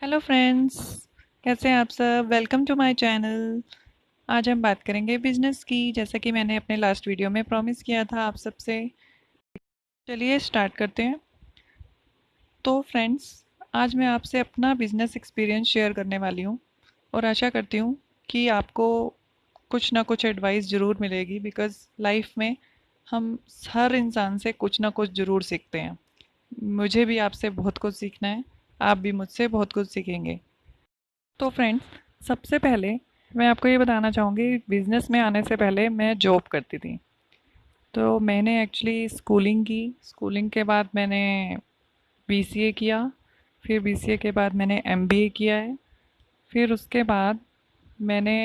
Hello friends. कैसे हैं आप सब? Welcome to my channel. आज हम बात करेंगे बिजनेस की, जैसा कि मैंने अपने लास्ट वीडियो में प्रॉमिस किया था आप सबसे। चलिए स्टार्ट करते हैं। तो फ्रेंड्स, आज मैं आपसे अपना बिजनेस एक्सपीरियंस शेयर करने वाली हूँ और आशा करती हूँ कि आपको कुछ ना कुछ एडवाइस ज़रूर मिलेगी, बिकॉज़ लाइफ में हम हर इंसान से कुछ ना कुछ ज़रूर सीखते हैं। मुझे भी आपसे बहुत कुछ सीखना है, आप भी मुझसे बहुत कुछ सीखेंगे। तो फ्रेंड्स, सबसे पहले मैं आपको ये बताना चाहूँगी, बिज़नेस में आने से पहले मैं जॉब करती थी। तो मैंने एक्चुअली स्कूलिंग की। स्कूलिंग के बाद मैंने बीसीए किया। फिर बीसीए के बाद मैंने एमबीए किया है। फिर उसके बाद मैंने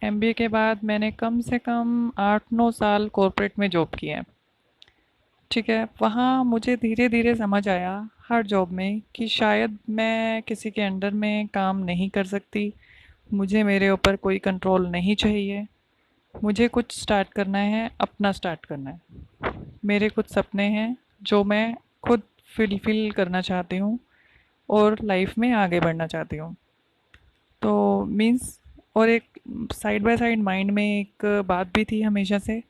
एमबीए के बाद मैंने कम से कम 8-9 साल कॉरपोरेट में जॉब किया है। ठीक है, वहाँ मुझे धीरे धीरे समझ आया हर जॉब में कि शायद मैं किसी के अंडर में काम नहीं कर सकती। मुझे मेरे ऊपर कोई कंट्रोल नहीं चाहिए। मुझे कुछ स्टार्ट करना है, अपना स्टार्ट करना है। मेरे कुछ सपने हैं जो मैं खुद फुलफिल करना चाहती हूँ और लाइफ में आगे बढ़ना चाहती हूँ। तो मीन्स, और एक साइड बाय साइड माइंड में एक बात भी थी हमेशा से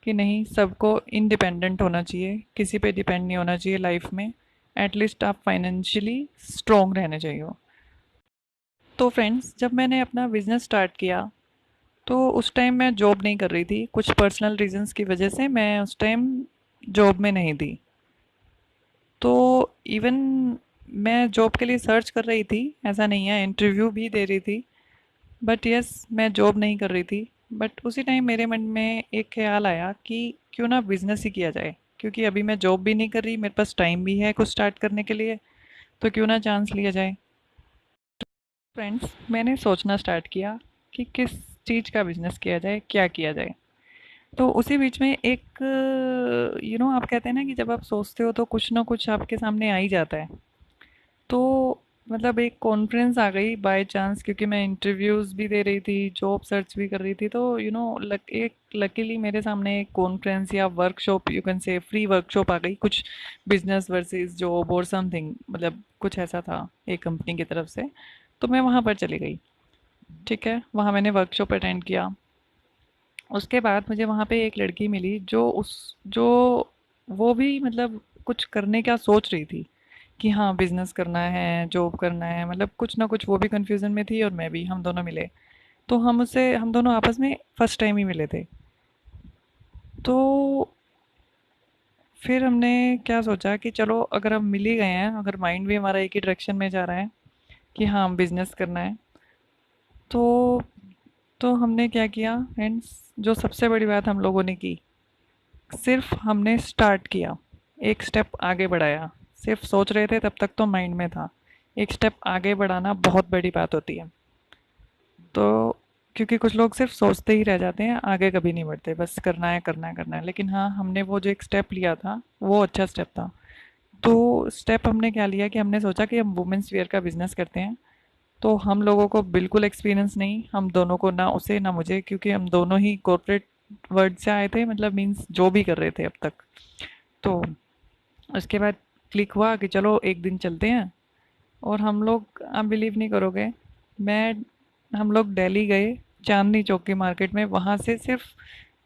कि नहीं, सबको इंडिपेंडेंट होना चाहिए, किसी पे डिपेंड नहीं होना चाहिए लाइफ में। एटलीस्ट आप फाइनेंशियली स्ट्रोंग रहने चाहिए। तो फ्रेंड्स, जब मैंने अपना बिजनेस स्टार्ट किया तो उस टाइम मैं जॉब नहीं कर रही थी। कुछ पर्सनल रीजंस की वजह से मैं उस टाइम जॉब में नहीं थी। तो इवन मैं जॉब के लिए सर्च कर रही थी, ऐसा नहीं है, इंटरव्यू भी दे रही थी। बट यस, मैं जॉब नहीं कर रही थी। बट उसी टाइम मेरे मन में एक ख्याल आया कि क्यों ना बिजनेस ही किया जाए, क्योंकि अभी मैं जॉब भी नहीं कर रही, मेरे पास टाइम भी है कुछ स्टार्ट करने के लिए। तो क्यों ना चांस लिया जाए। फ्रेंड्स, मैंने सोचना स्टार्ट किया कि किस चीज़ का बिजनेस किया जाए, क्या किया जाए। तो उसी बीच में एक, आप कहते हैं ना कि जब आप सोचते हो तो कुछ ना कुछ आपके सामने आ ही जाता है। तो मतलब एक कॉन्फ्रेंस आ गई बाय चांस, क्योंकि मैं इंटरव्यूज़ भी दे रही थी, जॉब सर्च भी कर रही थी। तो एक लकीली मेरे सामने एक कॉन्फ्रेंस या workshop, you can say free workshop आ गई, कुछ बिजनेस वर्सेस जॉब और समथिंग, मतलब कुछ ऐसा था एक कंपनी की तरफ से। तो मैं वहाँ पर चली गई। ठीक है, वहाँ मैंने वर्कशॉप अटेंड किया। उसके बाद मुझे वहाँ पे एक लड़की मिली जो वो भी मतलब कुछ करने का सोच रही थी कि हाँ, बिजनेस करना है, जॉब करना है, मतलब कुछ ना कुछ वो भी कंफ्यूजन में थी और मैं भी, हम दोनों मिले। तो हम दोनों आपस में फर्स्ट टाइम ही मिले थे। तो फिर हमने क्या सोचा कि चलो, अगर हम मिल ही गए हैं, अगर माइंड भी हमारा एक ही डायरेक्शन में जा रहा है कि हाँ, बिजनेस करना है, तो हमने क्या किया फ्रेंड्स, जो सबसे बड़ी बात हम लोगों ने की, सिर्फ हमने स्टार्ट किया, एक स्टेप आगे बढ़ाया। सिर्फ सोच रहे थे तब तक तो माइंड में था। एक स्टेप आगे बढ़ाना बहुत बड़ी बात होती है। तो क्योंकि कुछ लोग सिर्फ सोचते ही रह जाते हैं, आगे कभी नहीं बढ़ते, बस करना है करना है करना है। लेकिन हाँ, हमने वो जो एक स्टेप लिया था, वो अच्छा स्टेप था। तो स्टेप हमने क्या लिया कि हमने सोचा कि हम वुमेंस वेयर का बिजनेस करते हैं। तो हम लोगों को बिल्कुल एक्सपीरियंस नहीं, हम दोनों को, ना उसे ना मुझे, क्योंकि हम दोनों ही कॉर्पोरेट वर्ल्ड से आए थे, मतलब मीन्स जो भी कर रहे थे अब तक। तो उसके बाद क्लिक हुआ कि चलो एक दिन चलते हैं। और हम लोग, आप बिलीव नहीं करोगे, मैं हम लोग दिल्ली गए, चांदनी चौक की मार्केट में, वहाँ से सिर्फ,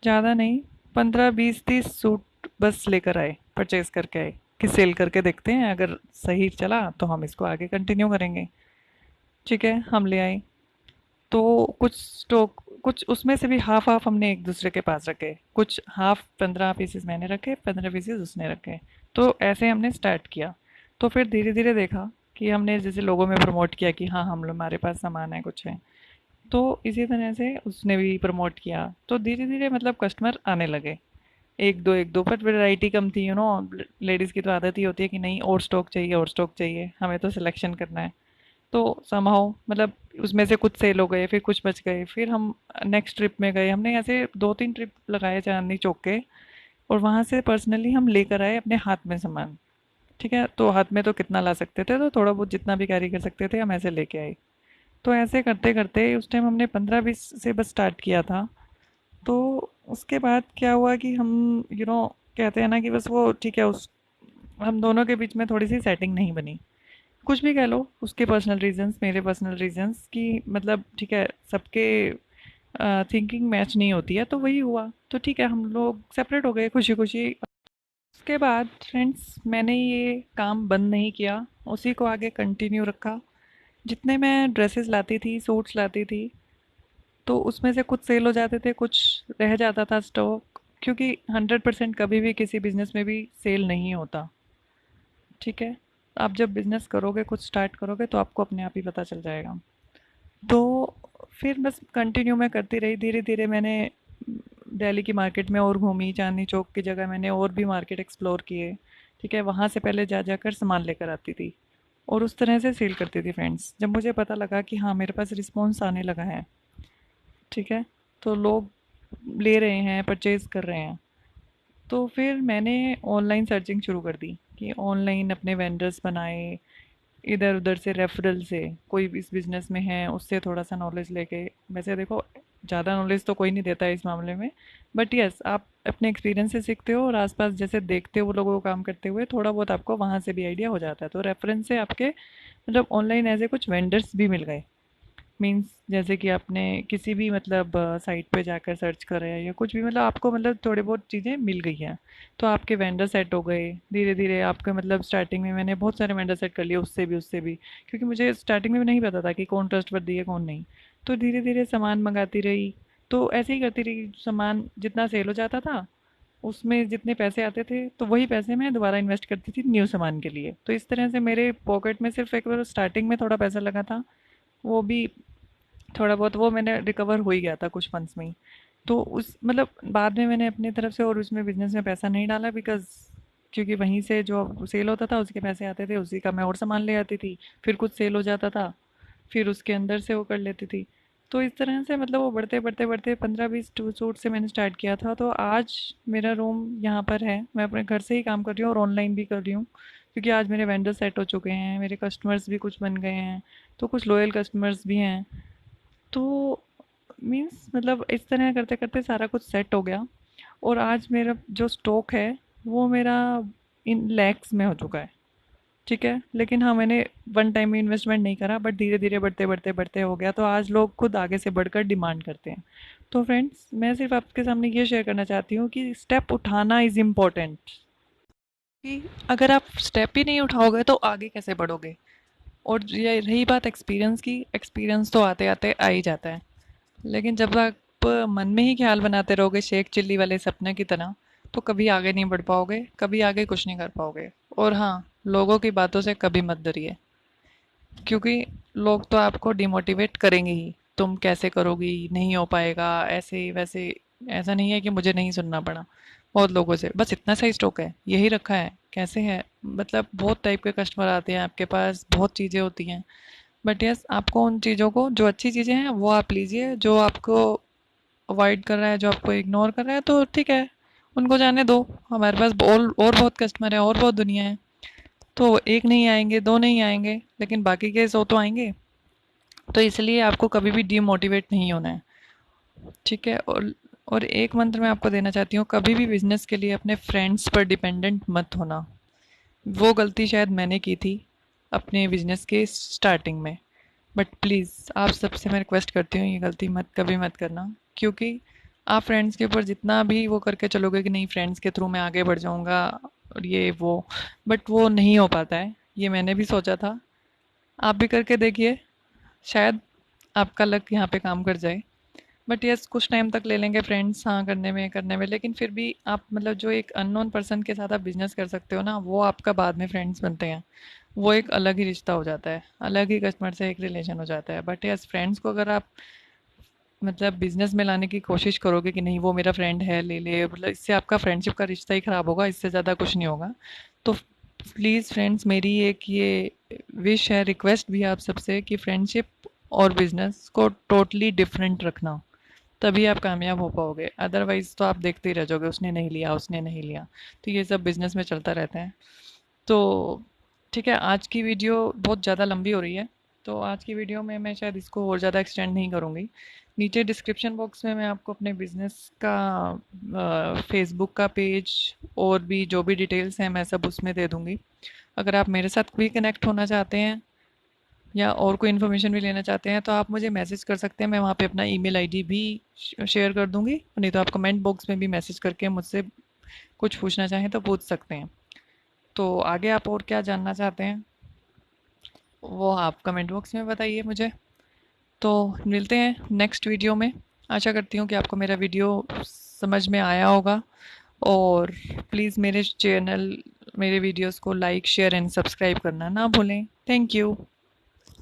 ज़्यादा नहीं, 15-20-30 सूट बस लेकर आए, परचेज करके आए कि सेल करके देखते हैं, अगर सही चला तो हम इसको आगे कंटिन्यू करेंगे। ठीक है, हम ले आए। तो कुछ स्टॉक, कुछ उसमें से भी हाफ हाफ हमने एक दूसरे के पास रखे, कुछ हाफ 15 पीसेस मैंने रखे, 15 पीसेस उसने रखे। तो ऐसे हमने स्टार्ट किया। तो फिर धीरे धीरे देखा कि हमने जैसे लोगों में प्रमोट किया कि हाँ, हम लोग, हमारे पास सामान है, कुछ है। तो इसी तरह से उसने भी प्रमोट किया, तो धीरे धीरे मतलब कस्टमर आने लगे। एक दो पर वैरायटी कम थी, लेडीज़ की तो आदत ही होती है कि नहीं, और स्टॉक चाहिए और स्टॉक चाहिए, हमें तो सिलेक्शन करना है। तो समहाउ मतलब उसमें से कुछ सेल हो गए, फिर कुछ बच गए, फिर हम नेक्स्ट ट्रिप में गए। हमने ऐसे 2-3 ट्रिप लगाए चांदनी चौक के, और वहाँ से पर्सनली हम लेकर आए अपने हाथ में सामान। ठीक है, तो हाथ में तो कितना ला सकते थे, तो थोड़ा बहुत जितना भी कैरी कर सकते थे हम ऐसे लेके आए। तो ऐसे करते करते उस टाइम हमने 15-20 से बस स्टार्ट किया था। तो उसके बाद क्या हुआ कि हम, कहते हैं ना कि बस वो ठीक है, उस हम दोनों के बीच में थोड़ी सी सेटिंग नहीं बनी। कुछ भी कह लो, उसके पर्सनल रीजंस, मेरे पर्सनल रीजंस की मतलब ठीक है, सबके थिंकिंग मैच नहीं होती है, तो वही हुआ, तो ठीक है हम लोग सेपरेट हो गए खुशी खुशी। उसके बाद फ्रेंड्स मैंने ये काम बंद नहीं किया, उसी को आगे कंटिन्यू रखा। जितने मैं ड्रेसेस लाती थी, सूट्स लाती थी, तो उसमें से कुछ सेल हो जाते थे, कुछ रह जाता था स्टॉक, क्योंकि 100% कभी भी किसी बिजनेस में भी सेल नहीं होता। ठीक है, आप जब बिजनेस करोगे, कुछ स्टार्ट करोगे, तो आपको अपने आप ही पता चल जाएगा। तो फिर बस कंटिन्यू मैं करती रही, धीरे धीरे मैंने दिल्ली की मार्केट में और घूमी, चांदनी चौक की जगह मैंने और भी मार्केट एक्सप्लोर किए। ठीक है, वहाँ से पहले जा जाकर सामान लेकर आती थी और उस तरह से सेल करती थी फ्रेंड्स। जब मुझे पता लगा कि हाँ मेरे पास रिस्पॉन्स आने लगा है, ठीक है, तो लोग ले रहे हैं, परचेज कर रहे हैं, तो फिर मैंने ऑनलाइन सर्चिंग शुरू कर दी कि ऑनलाइन अपने वेंडर्स बनाए, इधर उधर से रेफरल से, कोई भी इस बिजनेस में है उससे थोड़ा सा नॉलेज लेके। वैसे देखो, ज़्यादा नॉलेज तो कोई नहीं देता है इस मामले में, बट यस आप अपने एक्सपीरियंस से सीखते हो और आसपास जैसे देखते हो वो लोगों को काम करते हुए, थोड़ा बहुत आपको वहाँ से भी आइडिया हो जाता है, तो रेफरेंस से आपके मतलब ऑनलाइन ऐसे कुछ वेंडर्स भी मिल गए। मीन्स जैसे कि आपने किसी भी मतलब साइट पे जाकर सर्च करा है या कुछ भी, मतलब आपको मतलब थोड़ी बहुत चीज़ें मिल गई हैं, तो आपके वेंडर सेट हो गए धीरे धीरे आपके। मतलब स्टार्टिंग में मैंने बहुत सारे वेंडर सेट कर लिए, उससे भी उससे भी, क्योंकि मुझे स्टार्टिंग में भी नहीं पता था कि कौन ट्रस्टवर्दी है कौन नहीं। तो धीरे धीरे सामान मंगाती रही, तो ऐसे ही करती रही, सामान जितना सेल हो जाता था उसमें जितने पैसे आते थे, तो वही पैसे मैं दोबारा इन्वेस्ट करती थी न्यू सामान के लिए। तो इस तरह से मेरे पॉकेट में सिर्फ एक बार स्टार्टिंग में थोड़ा पैसा लगा था, वो भी थोड़ा बहुत वो मैंने रिकवर हो ही गया था कुछ मंथ्स में ही। तो उस मतलब बाद में मैंने अपनी तरफ से और उसमें बिजनेस में पैसा नहीं डाला, बिकॉज क्योंकि वहीं से जो सेल होता था उसके पैसे आते थे, उसी का मैं और सामान ले आती थी, फिर कुछ सेल हो जाता था, फिर उसके अंदर से वो कर लेती थी। तो इस तरह से मतलब वो बढ़ते बढ़ते बढ़ते 15-20 सूट से मैंने स्टार्ट किया था, तो आज मेरा रूम यहाँ पर है, मैं अपने घर से ही काम कर रही हूँ और ऑनलाइन भी कर रही हूँ, क्योंकि आज मेरे वेंडर सेट हो चुके हैं, मेरे कस्टमर्स भी कुछ बन गए हैं, तो कुछ लॉयल कस्टमर्स भी हैं। तो मीन्स मतलब इस तरह करते करते सारा कुछ सेट हो गया, और आज मेरा जो स्टॉक है वो मेरा इन लैक्स में हो चुका है। ठीक है, लेकिन हाँ मैंने वन टाइम में इन्वेस्टमेंट नहीं करा, बट धीरे धीरे बढ़ते बढ़ते बढ़ते हो गया, तो आज लोग खुद आगे से बढ़कर डिमांड करते हैं। तो फ्रेंड्स मैं सिर्फ आपके सामने ये शेयर करना चाहती हूँ कि स्टेप उठाना इज़ इम्पोर्टेंट, कि अगर आप स्टेप ही नहीं उठाओगे तो आगे कैसे बढ़ोगे। और ये रही बात एक्सपीरियंस की, एक्सपीरियंस तो आते आते आ ही जाता है, लेकिन जब आप मन में ही ख्याल बनाते रहोगे शेख चिल्ली वाले सपने की तरह, तो कभी आगे नहीं बढ़ पाओगे, कभी आगे कुछ नहीं कर पाओगे। और हाँ, लोगों की बातों से कभी मत डरिए, क्योंकि लोग तो आपको डिमोटिवेट करेंगे ही, तुम कैसे करोगी, नहीं हो पाएगा, ऐसे वैसे। ऐसा नहीं है कि मुझे नहीं सुनना पड़ा बहुत लोगों से, बस इतना सा ही स्टॉक है, यही रखा है, कैसे है, मतलब बहुत टाइप के कस्टमर आते हैं आपके पास, बहुत चीज़ें होती हैं। बट यस आपको उन चीज़ों को, जो अच्छी चीज़ें हैं वो आप लीजिए, जो आपको अवॉइड कर रहा है, जो आपको इग्नोर कर रहा है, तो ठीक है, उनको जाने दो। हमारे पास और बहुत कस्टमर है, और बहुत दुनिया है, तो एक नहीं आएंगे, दो नहीं आएंगे, लेकिन बाकी के 100 तो आएंगे। तो इसलिए आपको कभी भी डीमोटिवेट नहीं होना है। ठीक है, और एक मंत्र मैं आपको देना चाहती हूँ, कभी भी बिजनेस के लिए अपने फ्रेंड्स पर डिपेंडेंट मत होना। वो गलती शायद मैंने की थी अपने बिजनेस के स्टार्टिंग में, बट प्लीज़ आप सबसे मैं रिक्वेस्ट करती हूँ ये गलती मत कभी मत करना, क्योंकि आप फ्रेंड्स के ऊपर जितना भी वो करके चलोगे कि नहीं फ्रेंड्स के थ्रू मैं आगे बढ़ जाऊँगा और ये वो, बट वो नहीं हो पाता है। ये मैंने भी सोचा था, आप भी करके देखिए, शायद आपका लक यहाँ पे काम कर जाए। बट यस कुछ टाइम तक ले लेंगे फ्रेंड्स, हाँ करने में, लेकिन फिर भी आप मतलब जो एक अननोन पर्सन के साथ आप बिजनेस कर सकते हो ना, वो आपका बाद में फ्रेंड्स बनते हैं, वो एक अलग ही रिश्ता हो जाता है, अलग ही कस्टमर से एक रिलेशन हो जाता है। बट यस फ्रेंड्स को अगर आप मतलब बिजनेस में लाने की कोशिश करोगे कि नहीं वो मेरा फ्रेंड है ले ले, मतलब इससे आपका फ्रेंडशिप का रिश्ता ही ख़राब होगा, इससे ज़्यादा कुछ नहीं होगा। तो प्लीज़ फ्रेंड्स मेरी एक ये विश है, रिक्वेस्ट भी है आप सबसे, कि फ्रेंडशिप और बिजनेस को टोटली डिफरेंट रखना, तभी आप कामयाब हो पाओगे। अदरवाइज़ तो आप देखते ही रह जाओगे, उसने नहीं लिया, उसने नहीं लिया, तो ये सब बिजनेस में चलता रहता है। तो ठीक है, आज की वीडियो बहुत ज़्यादा लंबी हो रही है, तो आज की वीडियो में मैं शायद इसको और ज़्यादा एक्सटेंड नहीं करूँगी। नीचे डिस्क्रिप्शन बॉक्स में मैं आपको अपने बिज़नेस का फेसबुक का पेज और भी जो भी डिटेल्स हैं मैं सब उसमें दे दूँगी। अगर आप मेरे साथ भी कनेक्ट होना चाहते हैं या और कोई इन्फॉर्मेशन भी लेना चाहते हैं तो आप मुझे मैसेज कर सकते हैं। मैं वहाँ पे अपना ईमेल आईडी भी शेयर कर दूँगी, नहीं तो आप कमेंट बॉक्स में भी मैसेज करके मुझसे कुछ पूछना चाहें तो पूछ सकते हैं। तो आगे आप और क्या जानना चाहते हैं वो आप कमेंट बॉक्स में बताइए मुझे। तो मिलते हैं नेक्स्ट वीडियो में। आशा करती हूँ कि आपको मेरा वीडियो समझ में आया होगा, और प्लीज़ मेरे वीडियोस को लाइक शेयर एंड सब्सक्राइब करना ना भूलें। Thank you.